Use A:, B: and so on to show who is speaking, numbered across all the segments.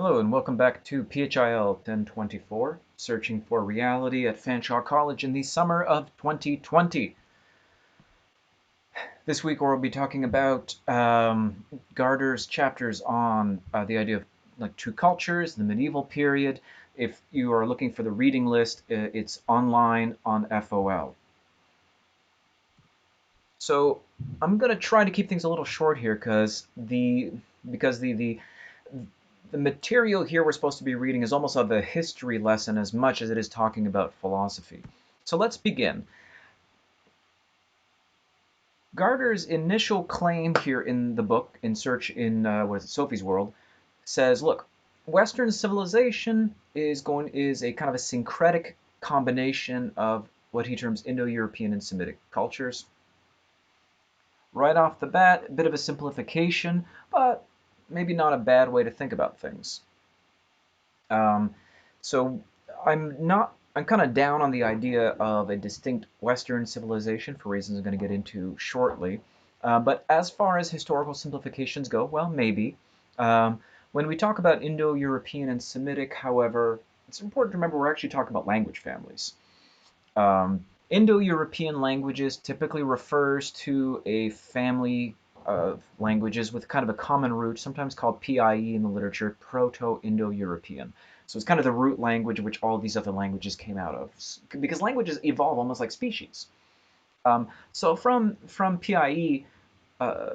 A: Hello and welcome back to PHIL-1024, Searching for Reality at Fanshawe College in the summer of 2020. This week we'll be talking about Gardner's chapters on the idea of two cultures, the medieval period. If you are looking for the reading list, it's online on FOL. So I'm going to try to keep things a little short here because the material here we're supposed to be reading is almost of a history lesson as much as it is talking about philosophy. So let's begin. Gardner's initial claim here in the book, in Sophie's World, says, look, Western civilization is a kind of a syncretic combination of what he terms Indo-European and Semitic cultures. Right off the bat, a bit of a simplification, but maybe not a bad way to think about things. So I'm kind of down on the idea of a distinct Western civilization for reasons I'm going to get into shortly. But as far as historical simplifications go, well, maybe. When we talk about Indo-European and Semitic, however, it's important to remember we're actually talking about language families. Indo-European languages typically refers to a family of languages with kind of a common root, sometimes called PIE in the literature, Proto-Indo-European. So it's kind of the root language which all these other languages came out of, because languages evolve almost like species. So from PIE,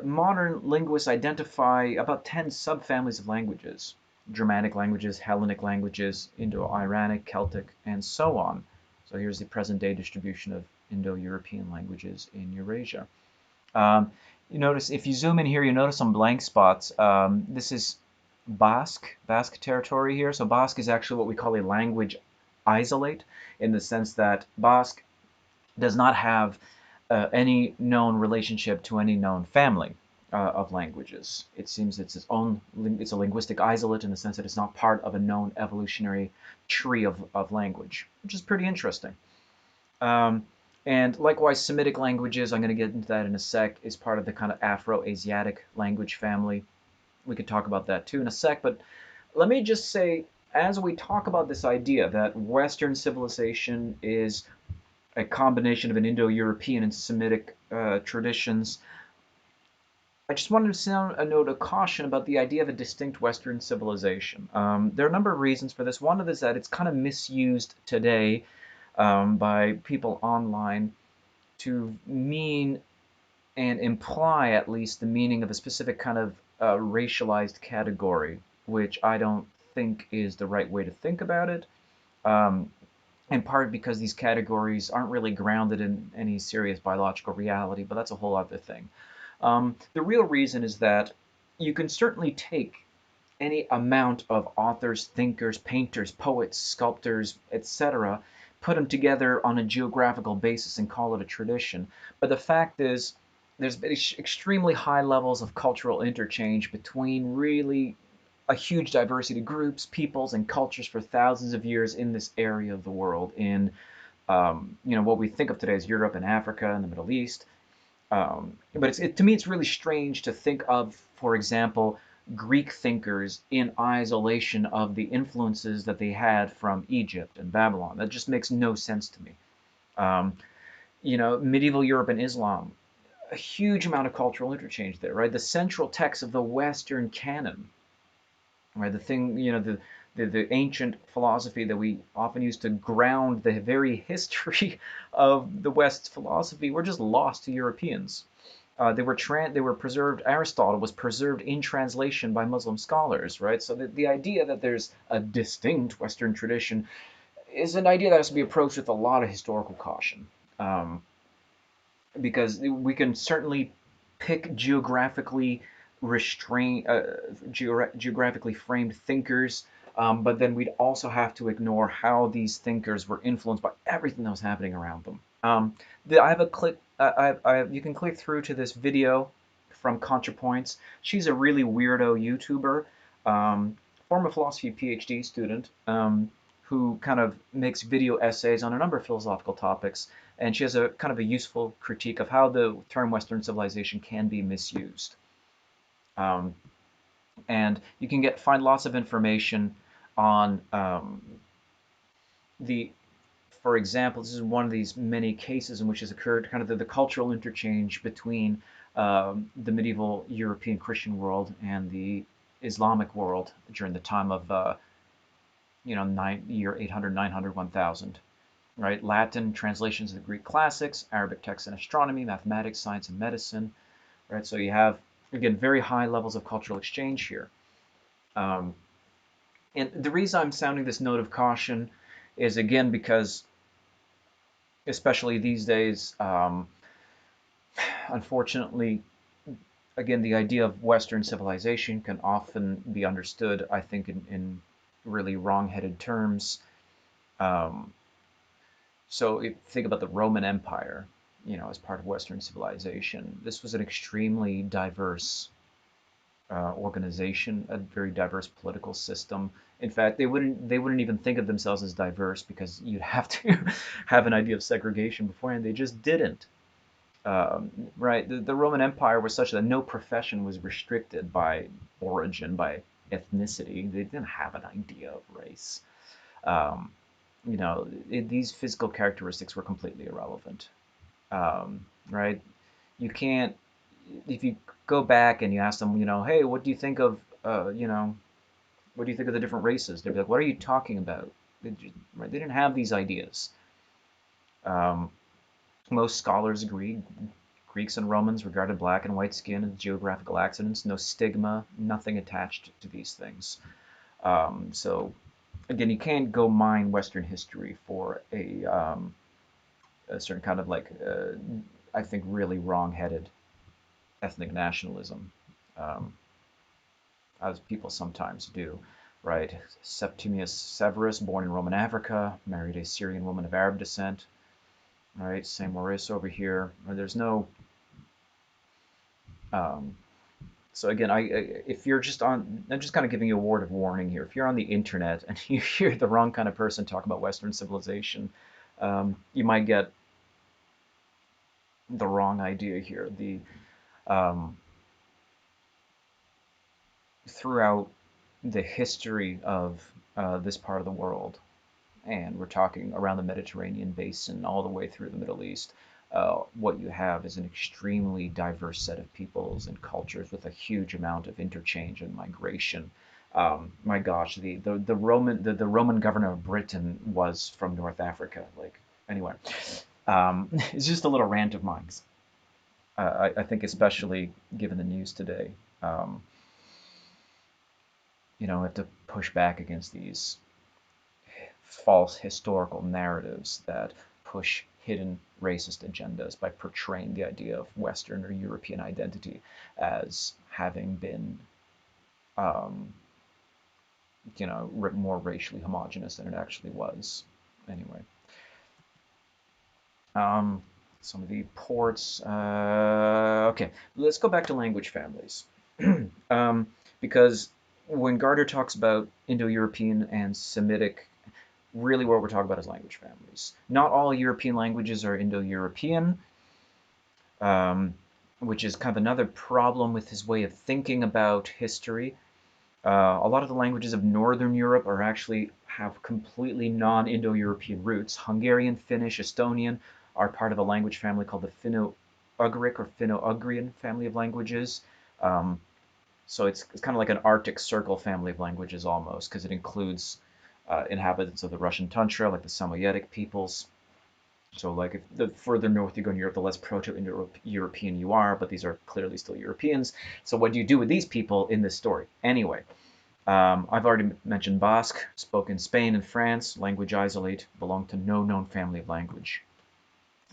A: modern linguists identify about 10 subfamilies of languages: Germanic languages, Hellenic languages, Indo-Iranic, Celtic, and so on. So here's the present-day distribution of Indo-European languages in Eurasia. You notice, if you zoom in here, you notice some blank spots. This is Basque territory here. So Basque is actually what we call a language isolate, in the sense that Basque does not have any known relationship to any known family of languages. It seems it's it's a linguistic isolate in the sense that it's not part of a known evolutionary tree of language, which is pretty interesting. And likewise, Semitic languages, I'm going to get into that in a sec, is part of the kind of Afro-Asiatic language family. We could talk about that too in a sec, but let me just say, as we talk about this idea that Western civilization is a combination of an Indo-European and Semitic traditions, I just wanted to sound a note of caution about the idea of a distinct Western civilization. There are a number of reasons for this. One of them is that it's kind of misused today by people online to mean and imply at least the meaning of a specific kind of racialized category, which I don't think is the right way to think about it. In part because these categories aren't really grounded in any serious biological reality, but that's a whole other thing. The real reason is that you can certainly take any amount of authors, thinkers, painters, poets, sculptors, etc., put them together on a geographical basis and call it a tradition. But the fact is, there's been extremely high levels of cultural interchange between really a huge diversity of groups, peoples, and cultures for thousands of years in this area of the world, in what we think of today as Europe and Africa and the Middle East. But to me, it's really strange to think of, for example, Greek thinkers in isolation of the influences that they had from Egypt and Babylon. That just makes no sense to me. Medieval Europe and Islam, a huge amount of cultural interchange there, right? The central text of the Western canon, right? The thing, the ancient philosophy that we often use to ground the very history of the West's philosophy were just lost to Europeans. They were preserved. Aristotle was preserved in translation by Muslim scholars, right? So the idea that there's a distinct Western tradition is an idea that has to be approached with a lot of historical caution, because we can certainly pick geographically geographically framed thinkers, but then we'd also have to ignore how these thinkers were influenced by everything that was happening around them. I have a clip. You can click through to this video from ContraPoints. She's a really weirdo YouTuber, former philosophy PhD student, who kind of makes video essays on a number of philosophical topics, and she has a kind of a useful critique of how the term Western civilization can be misused. And you can find lots of information on the for example, this is one of these many cases in which has occurred, kind of the cultural interchange between the medieval European Christian world and the Islamic world during the time of, year 800, 900, 1000, right? Latin translations of the Greek classics, Arabic texts in astronomy, mathematics, science, and medicine, right? So you have, again, very high levels of cultural exchange here. Um, and the reason I'm sounding this note of caution is, again, because especially these days, unfortunately, again, the idea of Western civilization can often be understood, I think, in really wrong-headed terms. Um, so if think about the Roman Empire, as part of Western civilization. This was an extremely diverse organization, a very diverse political system. In fact, they wouldn't even think of themselves as diverse because you'd have to have an idea of segregation beforehand. They just didn't. Right? The Roman Empire was such that no profession was restricted by origin, by ethnicity. They didn't have an idea of race. Um, these physical characteristics were completely irrelevant. Right? You can't, if you go back and you ask them, hey, what do you think of, what do you think of the different races? They'd be like, what are you talking about? Right? They didn't have these ideas. Um, Most scholars agree Greeks and Romans regarded black and white skin as geographical accidents, no stigma, nothing attached to these things. So again, you can't go mine Western history for a certain kind of I think, really wrong-headed ethnic nationalism, um, as people sometimes do, right? Septimius Severus, born in Roman Africa, married a Syrian woman of Arab descent, right? Saint Maurice over here. There's no um, So again, if you're just on, I'm just kind of giving you a word of warning here. If you're on the internet and you hear the wrong kind of person talk about Western civilization, you might get the wrong idea here. Um, Throughout the history of this part of the world, and we're talking around the Mediterranean basin all the way through the Middle East, what you have is an extremely diverse set of peoples and cultures with a huge amount of interchange and migration. My gosh, the Roman governor of Britain was from North Africa. Like anyway, it's just a little rant of mine. I think especially given the news today, um, we have to push back against these false historical narratives that push hidden racist agendas by portraying the idea of Western or European identity as having been, um, more racially homogenous than it actually was. Anyway, um, some of the ports. Okay, let's go back to language families. um, because when Gardner talks about Indo-European and Semitic, really what we're talking about is language families. Not all European languages are Indo-European, um, which is kind of another problem with his way of thinking about history. A lot of the languages of Northern Europe are actually have completely non-Indo-European roots. Hungarian, Finnish, Estonian are part of a language family called the Finno-Ugric or Finno-Ugrian family of languages. Um, so it's kind of like an Arctic Circle family of languages almost, because it includes inhabitants of the Russian tundra, like the Samoyedic peoples. So, like, if the further north you go in Europe, the less proto-Indo-European you are, but these are clearly still Europeans. So, what do you do with these people in this story? Anyway, I've already mentioned Basque, spoken in Spain and France, language isolate, belong to no known family of language.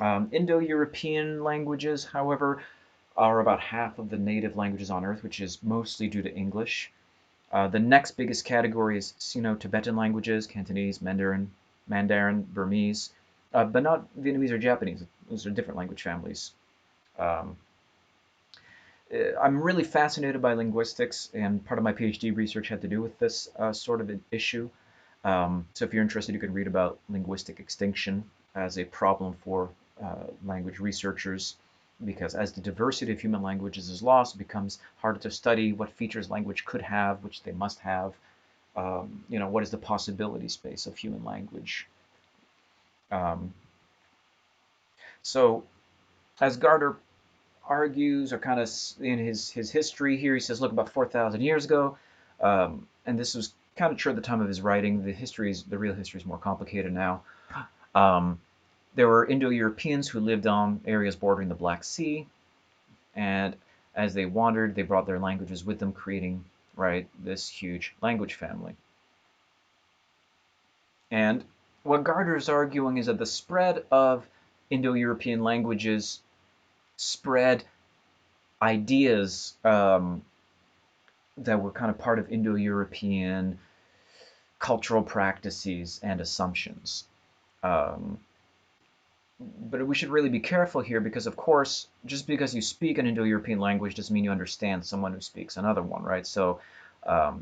A: Indo-European languages, however, are about half of the native languages on Earth, which is mostly due to English. The next biggest category is Sino-Tibetan languages, Cantonese, Mandarin, Burmese, but not Vietnamese or Japanese. Those are different language families. Um, I'm really fascinated by linguistics, and part of my PhD research had to do with this sort of an issue. So if you're interested, you could read about linguistic extinction as a problem for language researchers. because as the diversity of human languages is lost, it becomes harder to study what features language could have, which they must have. What is the possibility space of human language? Um, so, as Gardner argues, or kind of in his history here, he says, look, about 4,000 years ago, and this was kind of true at the time of his writing. The real history is more complicated now. Um, there were Indo-Europeans who lived on areas bordering the Black Sea, and as they wandered, they brought their languages with them, creating, right, this huge language family. And what Gardner is arguing is that the spread of Indo-European languages spread ideas that were kind of part of Indo-European cultural practices and assumptions. Um, but we should really be careful here because, of course, just because you speak an Indo-European language doesn't mean you understand someone who speaks another one, right? So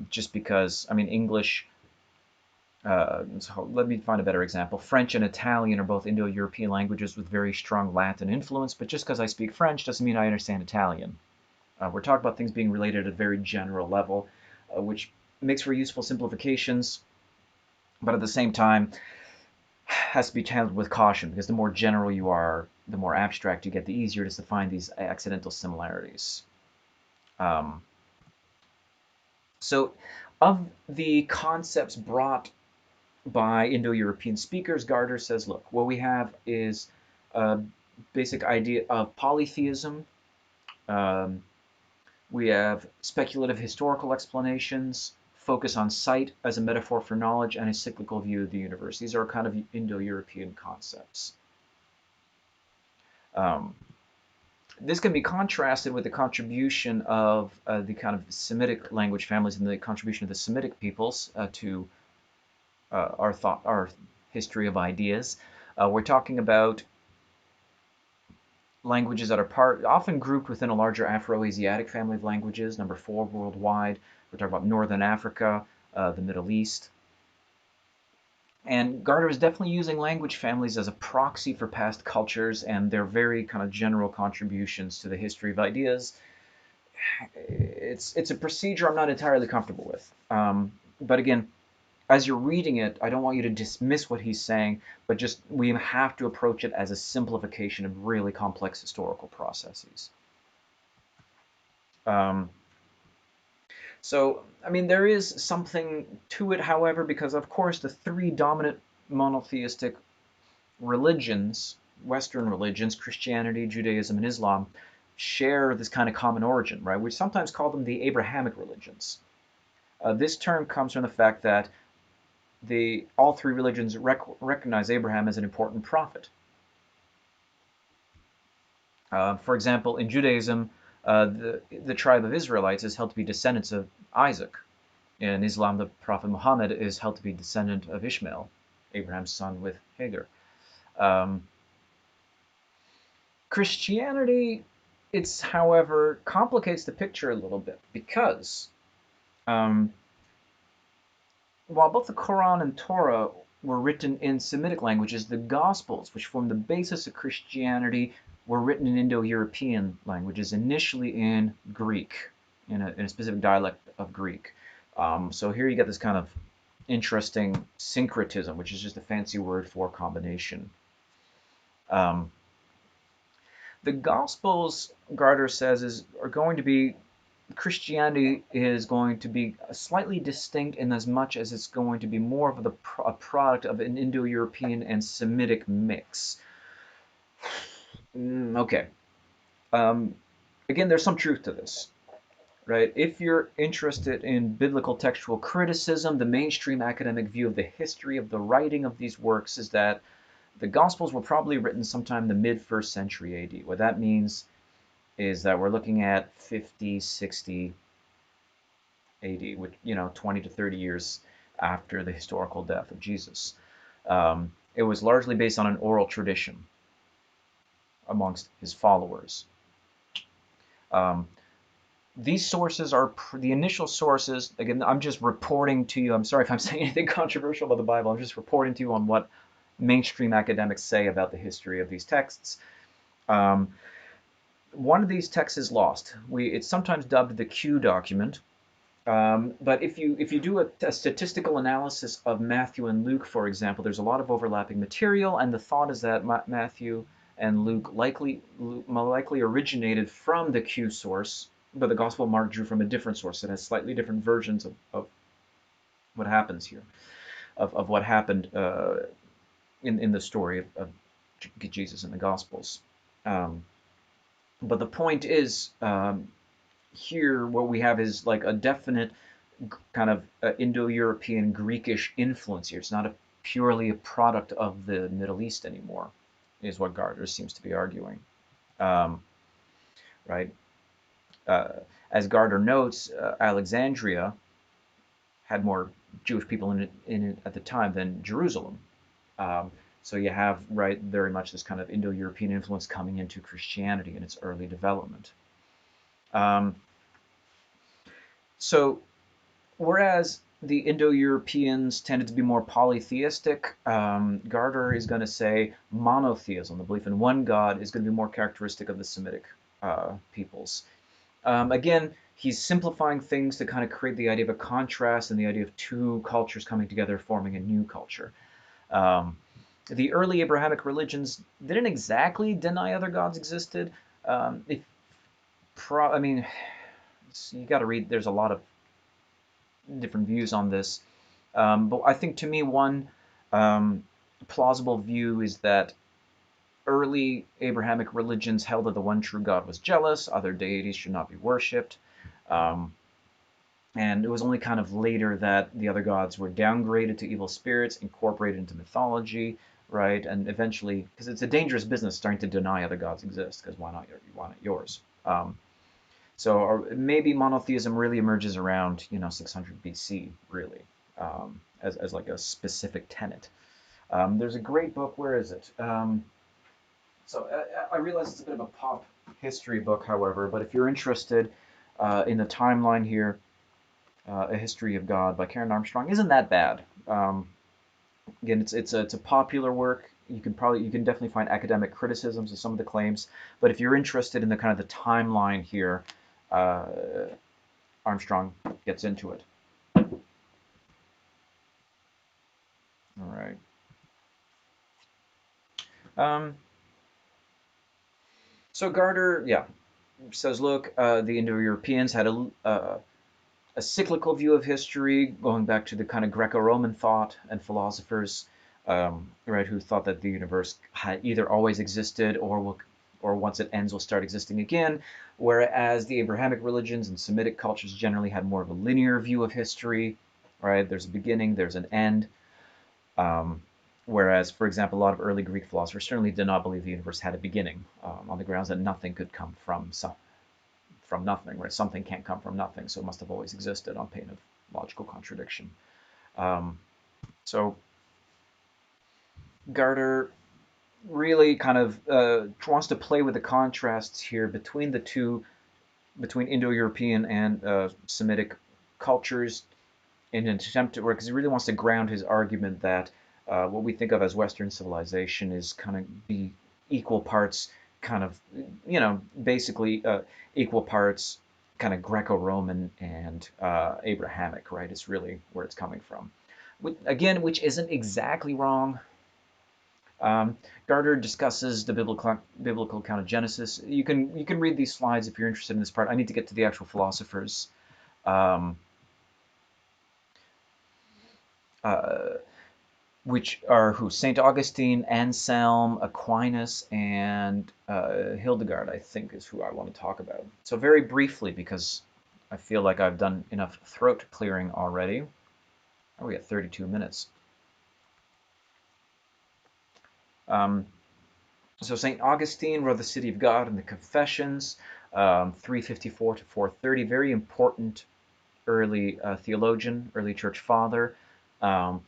A: just because, I mean, English, so let me find a better example. French and Italian are both Indo-European languages with very strong Latin influence, but just because I speak French doesn't mean I understand Italian. We're talking about things being related at a very general level, which makes for useful simplifications, but at the same time has to be handled with caution because the more general you are, the more abstract you get, the easier it is to find these accidental similarities. Um, so, of the concepts brought by Indo-European speakers, Gardner says, look, what we have is a basic idea of polytheism. Um, We have speculative historical explanations, focus on sight as a metaphor for knowledge, and a cyclical view of the universe. These are kind of Indo-European concepts. Um, this can be contrasted with the contribution of the kind of Semitic language families and the contribution of the Semitic peoples to our history of ideas. We're talking about languages that are often grouped within a larger Afro-Asiatic family of languages, number 4 worldwide. We're talking about Northern Africa, the Middle East. And Gardner is definitely using language families as a proxy for past cultures and their very kind of general contributions to the history of ideas. It's a procedure I'm not entirely comfortable with. But again, as you're reading it, I don't want you to dismiss what he's saying, but just we have to approach it as a simplification of really complex historical processes. Um, so, I mean, there is something to it, however, because of course the three dominant monotheistic religions, Western religions, Christianity, Judaism, and Islam, share this kind of common origin, right? We sometimes call them the Abrahamic religions. This term comes from the fact that all three religions recognize Abraham as an important prophet. For example, in Judaism, the tribe of Israelites is held to be descendants of Isaac. In Islam, the Prophet Muhammad is held to be descendant of Ishmael, Abraham's son with Hagar. Um, Christianity, however, complicates the picture a little bit because um, while both the Quran and Torah were written in Semitic languages, the Gospels, which form the basis of Christianity, were written in Indo-European languages, initially in Greek, in a specific dialect of Greek. So here you get this kind of interesting syncretism, which is just a fancy word for combination. Um, the Gospels, Gardner says, are going to be Christianity is going to be slightly distinct in as much as it's going to be more of a product of an Indo-European and Semitic mix. Okay. Again, there's some truth to this, right? If you're interested in biblical textual criticism, the mainstream academic view of the history of the writing of these works is that the Gospels were probably written sometime in the mid-1st century AD. What that means is that we're looking at 50, 60 AD, which, 20 to 30 years after the historical death of Jesus. It was largely based on an oral tradition amongst his followers. These sources are the initial sources. Again, I'm just reporting to you. I'm sorry if I'm saying anything controversial about the Bible. I'm just reporting to you on what mainstream academics say about the history of these texts. One of these texts is lost. It's sometimes dubbed the Q document. But if you do a statistical analysis of Matthew and Luke, for example, there's a lot of overlapping material, and the thought is that Matthew and Luke likely originated from the Q source, but the Gospel of Mark drew from a different source that has slightly different versions of what happens here, of what happened in the story of Jesus in the Gospels. Um, but the point is, here what we have is like a definite kind of Indo-European Greekish influence here. It's not purely a product of the Middle East anymore, is what Gardner seems to be arguing. Um, right? Uh, as Gardner notes, Alexandria had more Jewish people in it at the time than Jerusalem. Um, so you have, right, very much this kind of Indo-European influence coming into Christianity in its early development. Um, so whereas the Indo-Europeans tended to be more polytheistic, Gardner is going to say monotheism, the belief in one God, is going to be more characteristic of the Semitic peoples. Again, he's simplifying things to kind of create the idea of a contrast and the idea of two cultures coming together, forming a new culture. Um, the early Abrahamic religions didn't exactly deny other gods existed. If I mean, you got to read. There's a lot of different views on this, but I think to me one um, plausible view is that early Abrahamic religions held that the one true God was jealous, other deities should not be worshipped. Um, and it was only kind of later that the other gods were downgraded to evil spirits, incorporated into mythology, right? And eventually, because it's a dangerous business starting to deny other gods exist, because why not yours? So maybe monotheism really emerges around 600 BC, really, as like a specific tenet. There's a great book. Where is it? So I realize it's a bit of a pop history book, however, but if you're interested in the timeline here, A History of God by Karen Armstrong isn't that bad. Again, it's a popular work. You can definitely find academic criticisms of some of the claims, but if you're interested in the kind of the timeline here, uh, Armstrong gets into it. All right. Um, so Gardner, yeah, says, look, the Indo-Europeans had a cyclical view of history, going back to the kind of Greco-Roman thought and philosophers, right, who thought that the universe had either always existed or once it ends will start existing again, whereas the Abrahamic religions and Semitic cultures generally had more of a linear view of history, right? There's a beginning, there's an end. Um, Whereas, for example, a lot of early Greek philosophers certainly did not believe the universe had a beginning, on the grounds that nothing could come from nothing, right? Something can't come from nothing, so it must have always existed on pain of logical contradiction. Um, so Gardner really kind of wants to play with the contrasts here between the two, between Indo-European and Semitic cultures, in an attempt to, because he really wants to ground his argument that what we think of as Western civilization is kind of be equal parts, kind of, basically equal parts kind of Greco-Roman and Abrahamic, right? It's really where it's coming from. Again, which isn't exactly wrong. Gardner discusses the biblical account of Genesis. You can read these slides if you're interested in this part. I need to get to the actual philosophers. Um, uh, which are who? St. Augustine, Anselm, Aquinas, and Hildegard, I think, is who I want to talk about. So very briefly, because I feel like I've done enough throat clearing already. Oh, we got 32 minutes. Um, so St. Augustine wrote The City of God and the Confessions, 354 to 430. Very important early theologian, early church father. Um,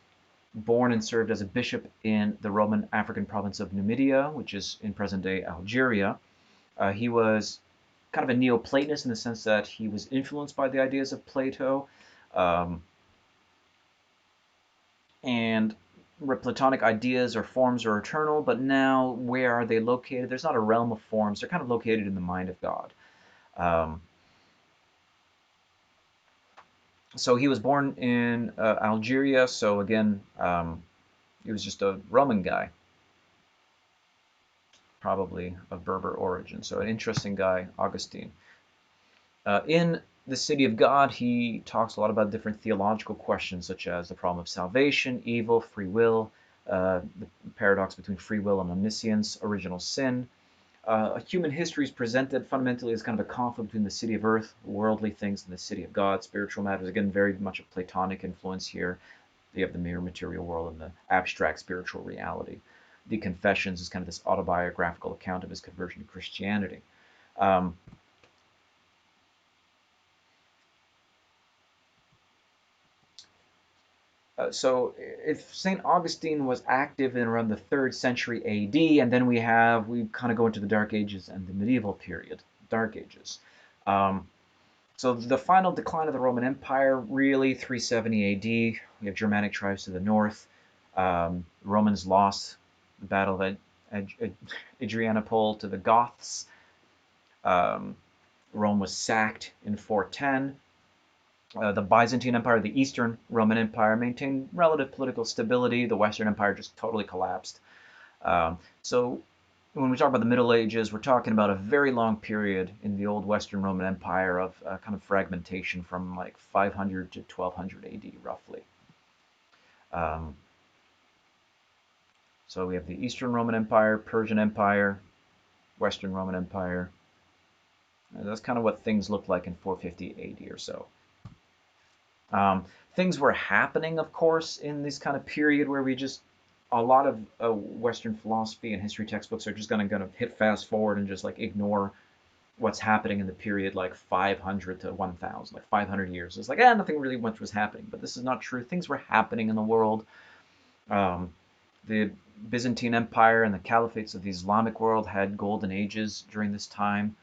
A: Born and served as a bishop in the Roman African province of Numidia, which is in present-day Algeria. He was kind of a Neoplatonist in the sense that he was influenced by the ideas of Plato, um, and where Platonic ideas or forms are eternal, but now where are they located? There's not a realm of forms. They're kind of located in the mind of God. Um, so he was born in Algeria. So again, he was just a Roman guy, probably of Berber origin. So an interesting guy, Augustine. In the City of God, he talks a lot about different theological questions, such as the problem of salvation, evil, free will, the paradox between free will and omniscience, original sin. Human history is presented fundamentally as kind of a conflict between the city of earth, worldly things, and the city of God, spiritual matters. Again, very much a Platonic influence here. You have the mere material world and the abstract spiritual reality. The Confessions is kind of this autobiographical account of his conversion to Christianity. Um, so if St. Augustine was active in around the 3rd century AD, and then we kind of go into the Dark Ages and the medieval period, Dark Ages. Um, so the final decline of the Roman Empire, really 370 AD. We have Germanic tribes to the north. Romans lost the Battle of Adrianople to the Goths. Um, Rome was sacked in 410. The Byzantine Empire, the Eastern Roman Empire, maintained relative political stability. The Western Empire just totally collapsed. So when we talk about the Middle Ages, we're talking about a very long period in the old Western Roman Empire of kind of fragmentation from like 500 to 1200 AD, roughly. Um, so we have the Eastern Roman Empire, Persian Empire, Western Roman Empire. And that's kind of what things looked like in 450 AD or so. Things were happening, of course, in this kind of period where a lot of Western philosophy and history textbooks are just going to hit fast forward and just like ignore what's happening in the period like 500 to 1000, like 500 years. It's like, nothing really much was happening. But this is not true. Things were happening in the world. Um, the Byzantine Empire and the caliphates of the Islamic world had golden ages during this time.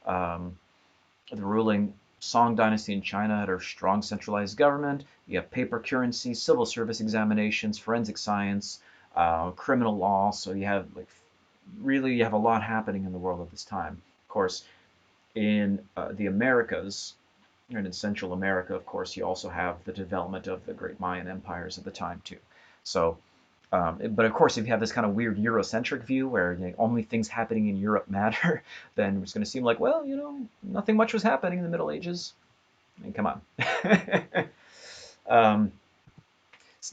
A: Um, the ruling Song dynasty in China had a strong centralized government. You have paper currency, civil service examinations, forensic science, criminal law. So you have a lot happening in the world at this time. Of course, in the Americas and in Central America, of course, you also have the development of the great Mayan empires at the time too. So but of course, if you have this kind of weird Eurocentric view where only things happening in Europe matter, then it's going to seem like, well, nothing much was happening in the Middle Ages. I mean, come on. um,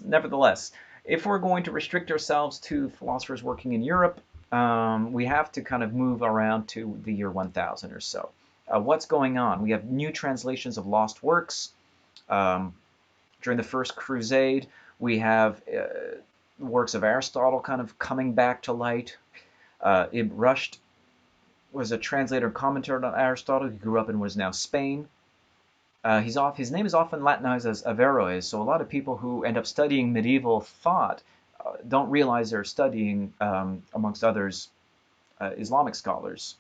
A: Nevertheless, if we're going to restrict ourselves to philosophers working in Europe, we have to kind of move around to the year 1000 or so. What's going on? We have new translations of lost works. During the First Crusade, we have works of Aristotle kind of coming back to light. Ibn Rushd was a translator and commentator on Aristotle. He grew up in what is now Spain. His name is often Latinized as Averroes, so a lot of people who end up studying medieval thought don't realize they're studying, amongst others, Islamic scholars.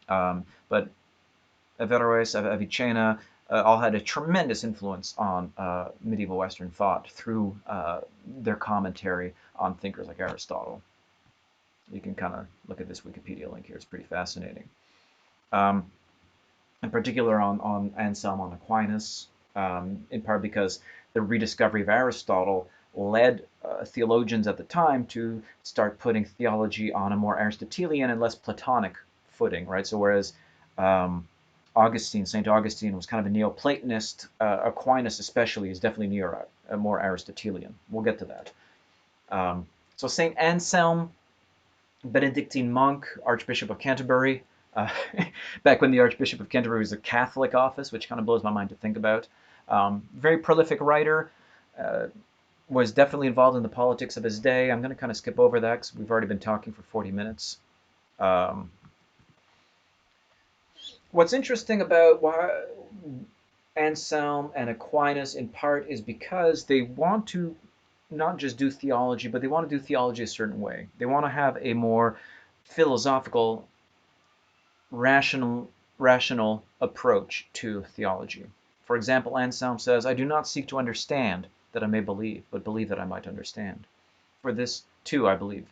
A: But Averroes, Avicenna, all had a tremendous influence on medieval Western thought through their commentary on thinkers like Aristotle. You can kind of look at this Wikipedia link here. It's pretty fascinating. In particular on Anselm on Aquinas, in part because the rediscovery of Aristotle led theologians at the time to start putting theology on a more Aristotelian and less Platonic footing, right? So whereas St. Augustine was kind of a Neoplatonist, Aquinas especially is definitely more Aristotelian. We'll get to that. So St. Anselm, Benedictine monk, Archbishop of Canterbury, back when the Archbishop of Canterbury was a Catholic office, which kind of blows my mind to think about. Very prolific writer, was definitely involved in the politics of his day. I'm going to kind of skip over that because we've already been talking for 40 minutes. What's interesting about Anselm and Aquinas in part is because they want to not just do theology, but they want to do theology a certain way. They want to have a more philosophical, rational approach to theology. For example, Anselm says, "I do not seek to understand that I may believe, but believe that I might understand." for this too, I believe.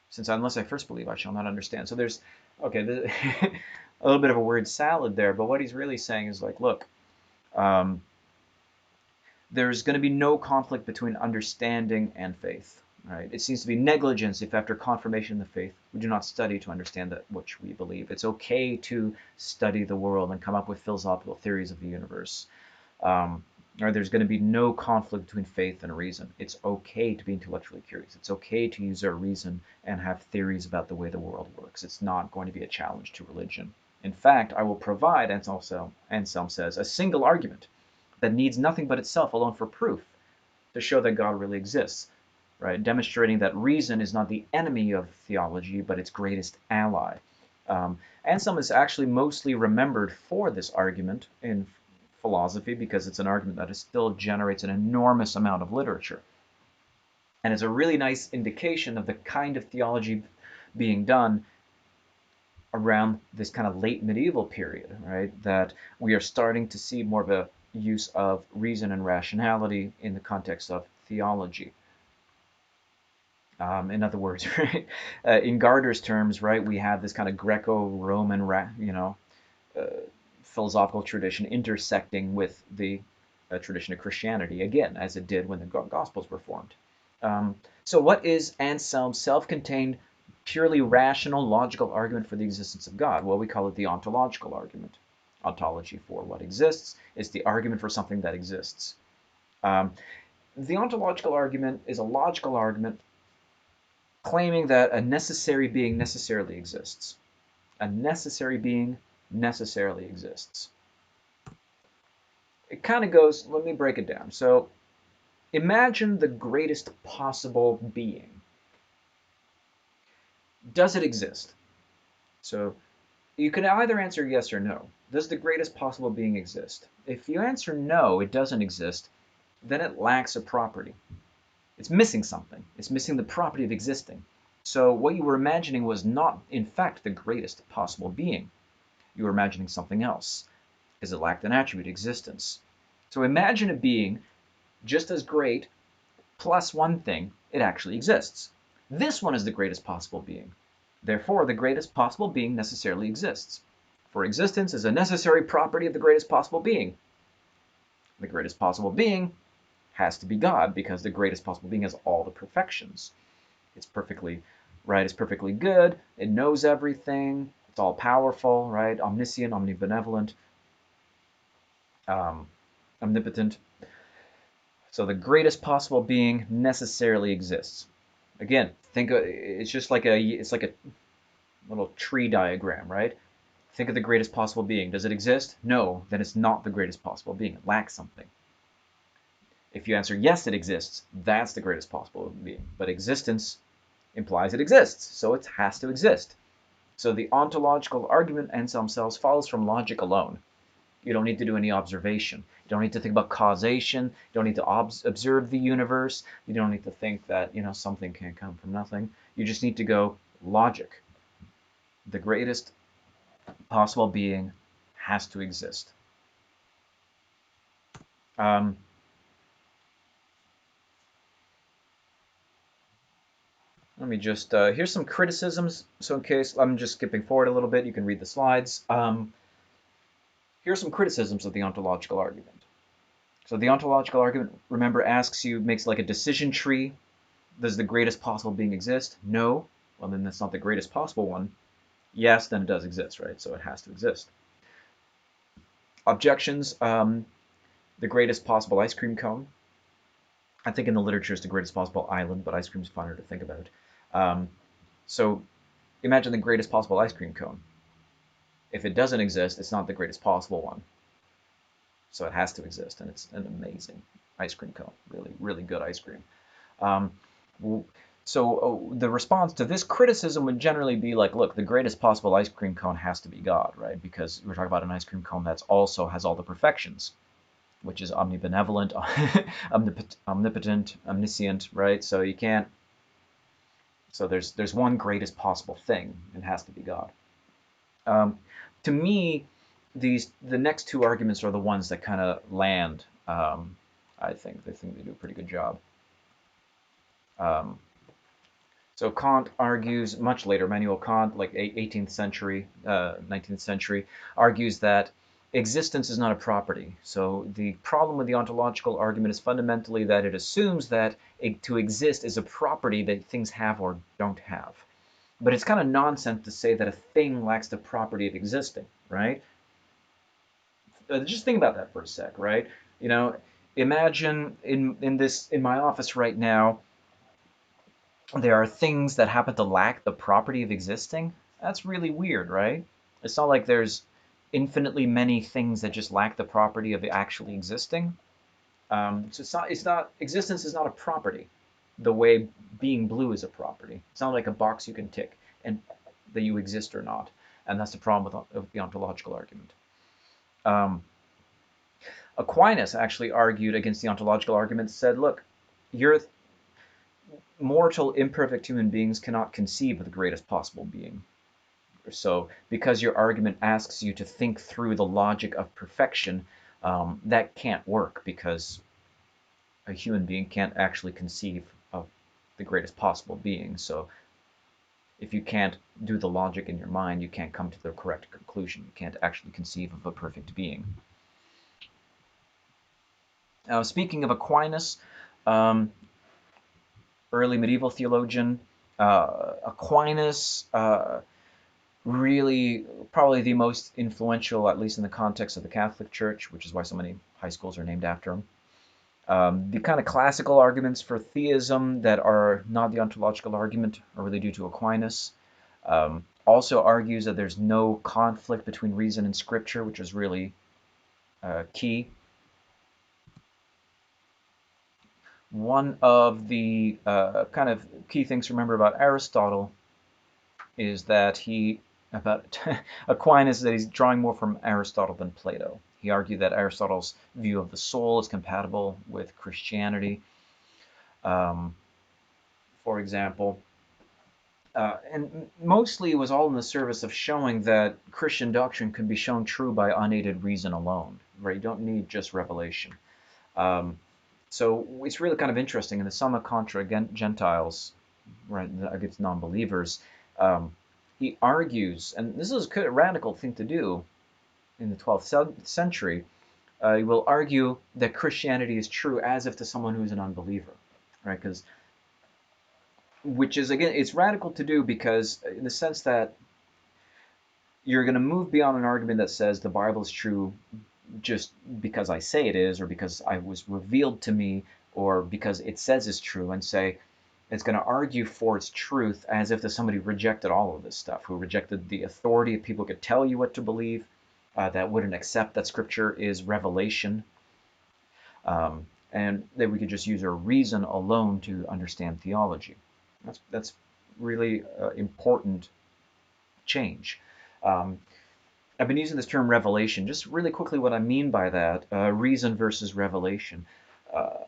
A: Since unless I first believe, I shall not understand. So there's, okay, a little bit of a word salad there, but what he's really saying is like, look, um, there's going to be no conflict between understanding and faith. Right? It seems to be negligence if after confirmation in the faith we do not study to understand that which we believe. It's okay to study the world and come up with philosophical theories of the universe. Or there's going to be no conflict between faith and reason. It's okay to be intellectually curious. It's okay to use our reason and have theories about the way the world works. It's not going to be a challenge to religion. In fact, I will provide, Anselm says, a single argument that needs nothing but itself alone for proof to show that God really exists, right? Demonstrating that reason is not the enemy of theology, but its greatest ally. Anselm is actually mostly remembered for this argument in philosophy because it's an argument that still generates an enormous amount of literature. And it's a really nice indication of the kind of theology being done around this kind of late medieval period, right? That we are starting to see more of a use of reason and rationality in the context of theology. In other words, right, in Gardner's terms, right, we have this kind of Greco-Roman, uh, philosophical tradition intersecting with the tradition of Christianity, again, as it did when the Gospels were formed. So what is Anselm's self-contained, purely rational, logical argument for the existence of God? Well, we call it the ontological argument. Ontology, for what exists, is the argument for something that exists. The ontological argument is a logical argument claiming that a necessary being necessarily exists. A necessary being necessarily exists. It kind of goes, let me break it down. So imagine the greatest possible being. Does it exist? So you can either answer yes or no. Does the greatest possible being exist? If you answer no, it doesn't exist, then it lacks a property. It's missing something. It's missing the property of existing. So what you were imagining was not, in fact, the greatest possible being. You were imagining something else, because it lacked an attribute, existence. So imagine a being just as great, plus one thing, it actually exists. This one is the greatest possible being. Therefore, the greatest possible being necessarily exists. For existence is a necessary property of the greatest possible being. The greatest possible being has to be God, because the greatest possible being has all the perfections. It's perfectly right, it's perfectly good, it knows everything, it's all powerful, right? Omniscient, omnibenevolent, omnipotent. So the greatest possible being necessarily exists. Again, think of, it's just like a little tree diagram, right? Think of the greatest possible being. Does it exist? No, then it's not the greatest possible being. It lacks something. If you answer yes, it exists, that's the greatest possible being. But existence implies it exists, so it has to exist. So the ontological argument, Anselm says, follows from logic alone. You don't need to do any observation. You don't need to think about causation. You don't need to observe the universe. You don't need to think that, something can come from nothing. You just need to go logic. The greatest possible being has to exist. Let me just, here's some criticisms. So in case, I'm just skipping forward a little bit, you can read the slides. Here's some criticisms of the ontological argument. So the ontological argument, remember, makes like a decision tree. Does the greatest possible being exist? No. Well, then that's not the greatest possible one. Yes, then it does exist, right? So it has to exist. Objections, the greatest possible ice cream cone. I think in the literature it's the greatest possible island, but ice cream is funner to think about. So imagine the greatest possible ice cream cone. If it doesn't exist, it's not the greatest possible one. So it has to exist, and it's an amazing ice cream cone. Really, really good ice cream. The response to this criticism would generally be like, look, the greatest possible ice cream cone has to be God, right? Because we're talking about an ice cream cone that also has all the perfections, which is omnibenevolent, omnipotent, omniscient, right? So you can't. So there's one greatest possible thing, and it has to be God. To me, the next two arguments are the ones that kind of land. I think they do a pretty good job. Um, so Kant argues much later, Immanuel Kant, like 18th century, 19th century, argues that existence is not a property. So the problem with the ontological argument is fundamentally that it assumes that to exist is a property that things have or don't have. But it's kind of nonsense to say that a thing lacks the property of existing, right? Just think about that for a sec, right? You know, imagine in my office right now, there are things that happen to lack the property of existing. That's really weird, right? It's not like there's infinitely many things that just lack the property of actually existing. So it's not existence is not a property, the way being blue is a property. It's not like a box you can tick and that you exist or not, and that's the problem with the ontological argument. Um, Aquinas actually argued against the ontological argument, said, look, you're mortal, imperfect human beings cannot conceive of the greatest possible being. So, because your argument asks you to think through the logic of perfection, that can't work because a human being can't actually conceive of the greatest possible being. So, if you can't do the logic in your mind, you can't come to the correct conclusion. You can't actually conceive of a perfect being. Now, speaking of Aquinas, um, early medieval theologian, Aquinas, really probably the most influential, at least in the context of the Catholic Church, which is why so many high schools are named after him. The kind of classical arguments for theism that are not the ontological argument are really due to Aquinas. Also argues that there's no conflict between reason and scripture, which is really key. One of the kind of key things to remember about Aristotle is that about Aquinas, that he's drawing more from Aristotle than Plato. He argued that Aristotle's view of the soul is compatible with Christianity, um, for example. And mostly it was all in the service of showing that Christian doctrine can be shown true by unaided reason alone, right? You don't need just revelation. Um, so it's really kind of interesting in the Summa Contra Gentiles, right, against non-believers. Um, he argues, and this is a radical thing to do in the 12th century. He will argue that Christianity is true as if to someone who's an unbeliever, right? Because which is again, it's radical to do because in the sense that you're going to move beyond an argument that says the Bible is true just because I say it is, or because I was revealed to me, or because it says it's true, and say it's going to argue for its truth as if there's somebody who rejected all of this stuff, who rejected the authority of people who could tell you what to believe, that wouldn't accept that Scripture is revelation, and that we could just use our reason alone to understand theology. That's really important change. Um, I've been using this term revelation. Just really quickly, what I mean by that, reason versus revelation.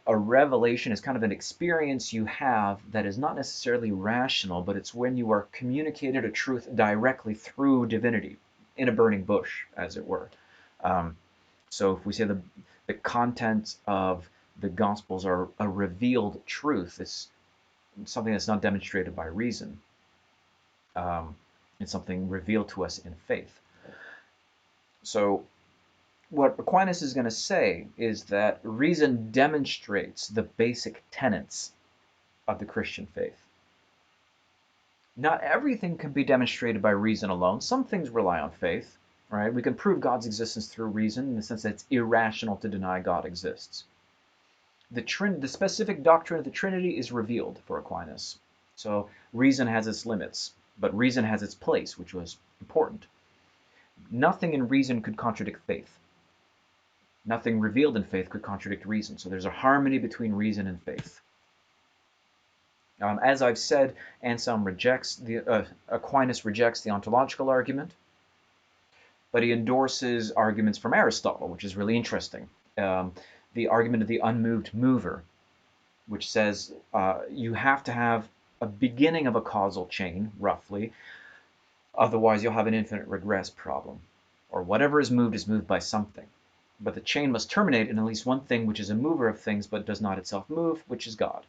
A: A revelation is kind of an experience you have that is not necessarily rational, but it's when you are communicated a truth directly through divinity, in a burning bush, as it were. Um, so if we say the contents of the Gospels are a revealed truth, it's something that's not demonstrated by reason. Um, it's something revealed to us in faith. So what Aquinas is going to say is that reason demonstrates the basic tenets of the Christian faith. Not everything can be demonstrated by reason alone. Some things rely on faith, right? We can prove God's existence through reason in the sense that it's irrational to deny God exists. The specific doctrine of the Trinity is revealed for Aquinas. So reason has its limits, but reason has its place, which was important. Nothing in reason could contradict faith. Nothing revealed in faith could contradict reason. So there's a harmony between reason and faith. As I've said, Aquinas rejects the ontological argument, but he endorses arguments from Aristotle, which is really interesting. The argument of the unmoved mover, which says you have to have a beginning of a causal chain, roughly, otherwise you'll have an infinite regress problem. Or whatever is moved by something. But the chain must terminate in at least one thing which is a mover of things but does not itself move, which is God.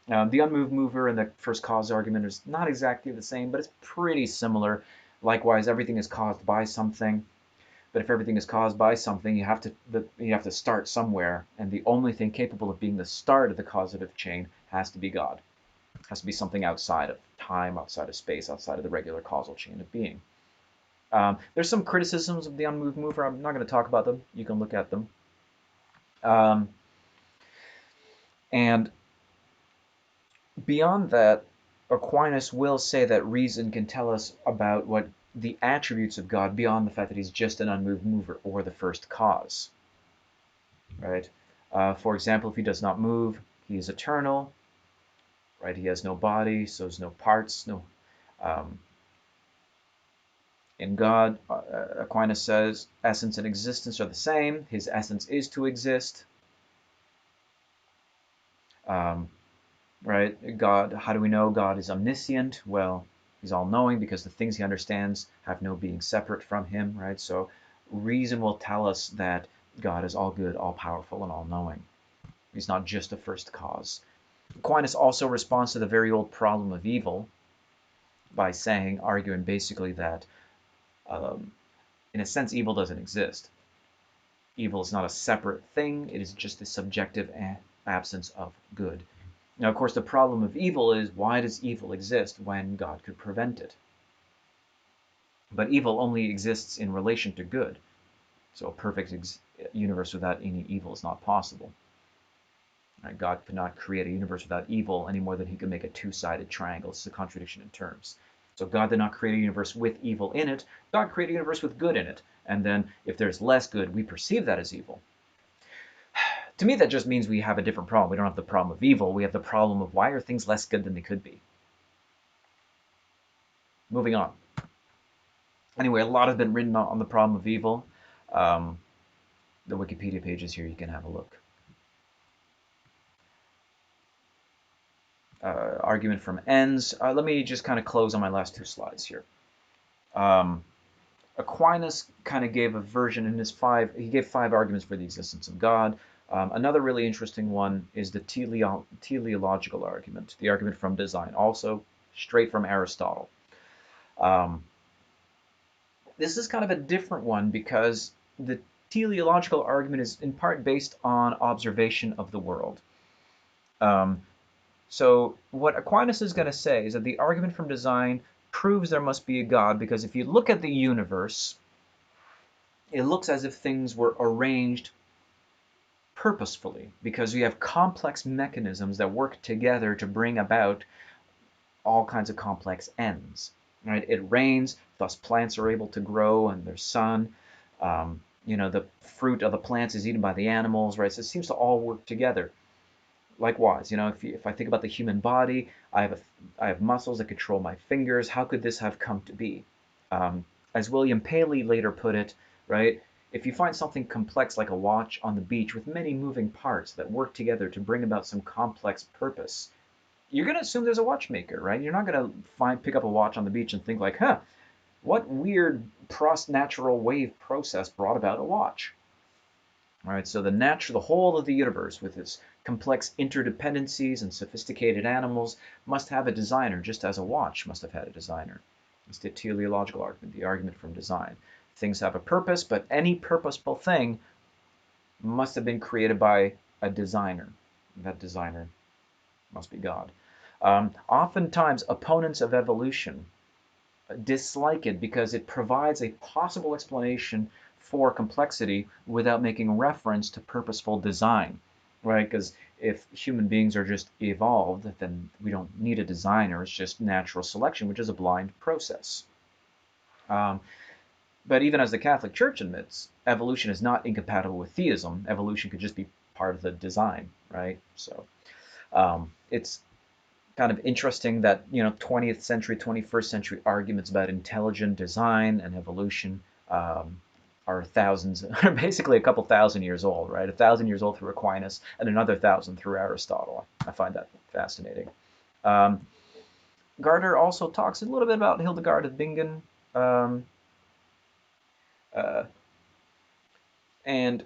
A: The unmoved mover and the first cause argument is not exactly the same, but it's pretty similar. Likewise, everything is caused by something. But if everything is caused by something, you have to start somewhere, and the only thing capable of being the start of the causative chain has to be God. It has to be something outside of time, outside of space, outside of the regular causal chain of being. There's some criticisms of the unmoved mover. I'm not going to talk about them. You can look at them. Um, and beyond that, Aquinas will say that reason can tell us about what the attributes of God beyond the fact that he's just an unmoved mover or the first cause, right? For example, if he does not move, he is eternal, right? He has no body, so there's no parts, no. Um, in God, Aquinas says essence and existence are the same. His essence is to exist, um, right? God, how do we know God is omniscient? Well, he's all-knowing because the things he understands have no being separate from him, right? So reason will tell us that God is all good, all powerful, and all knowing. He's not just a first cause. Aquinas also responds to the very old problem of evil by arguing basically that, um, in a sense, evil doesn't exist. Evil is not a separate thing, it is just the subjective absence of good. Now, of course, the problem of evil is, why does evil exist when God could prevent it? But evil only exists in relation to good. So a perfect universe without any evil is not possible. Right? God could not create a universe without evil any more than he could make a two-sided triangle. It's a contradiction in terms. So God did not create a universe with evil in it. God created a universe with good in it. And then if there's less good, we perceive that as evil. To me, that just means we have a different problem. We don't have the problem of evil. We have the problem of, why are things less good than they could be? Moving on. Anyway, a lot has been written on the problem of evil. Um, the Wikipedia pages here, you can have a look. Argument from ends. Let me just kind of close on my last two slides here. Aquinas kind of gave a version in his he gave 5 arguments for the existence of God. Another really interesting one is the teleological argument, the argument from design, also straight from Aristotle. Um, this is kind of a different one because the teleological argument is in part based on observation of the world. So what Aquinas is going to say is that the argument from design proves there must be a God, because if you look at the universe, it looks as if things were arranged purposefully, because we have complex mechanisms that work together to bring about all kinds of complex ends. Right? It rains, thus plants are able to grow and there's sun. The fruit of the plants is eaten by the animals, right? So it seems to all work together. Likewise, if I think about the human body, I have muscles that control my fingers. How could this have come to be? As William Paley later put it, right? If you find something complex like a watch on the beach with many moving parts that work together to bring about some complex purpose, you're going to assume there's a watchmaker, right? You're not going to pick up a watch on the beach and think like, what weird natural wave process brought about a watch? All right, so the whole of the universe with its complex interdependencies and sophisticated animals must have a designer, just as a watch must have had a designer. It's the teleological argument, the argument from design. Things have a purpose, but any purposeful thing must have been created by a designer. That designer must be God. Oftentimes, opponents of evolution dislike it because it provides a possible explanation for complexity without making reference to purposeful design, right? Because if human beings are just evolved, then we don't need a designer. It's just natural selection, which is a blind process. But even as the Catholic Church admits, evolution is not incompatible with theism. Evolution could just be part of the design, right? So it's kind of interesting that 20th century, 21st century arguments about intelligent design and evolution are basically a couple thousand years old, right? 1,000 years old through Aquinas and another 1,000 through Aristotle. I find that fascinating. Gardner also talks a little bit about Hildegard of Bingen, and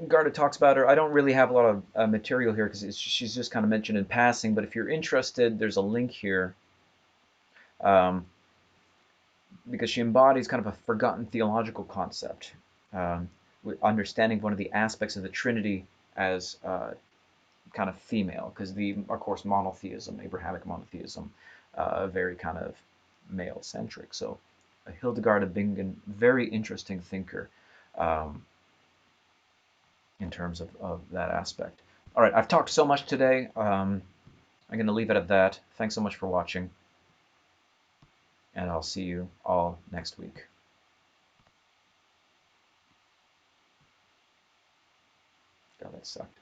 A: Garda talks about her. I don't really have a lot of material here because she's just kind of mentioned in passing. But if you're interested, there's a link here um, because she embodies kind of a forgotten theological concept, understanding one of the aspects of the Trinity as kind of female, because of course, monotheism, Abrahamic monotheism, very kind of male-centric. So Hildegard of Bingen, very interesting thinker. Um, in terms of that aspect. All right, I've talked so much today. I'm going to leave it at that. Thanks so much for watching, and I'll see you all next week. God, that sucked.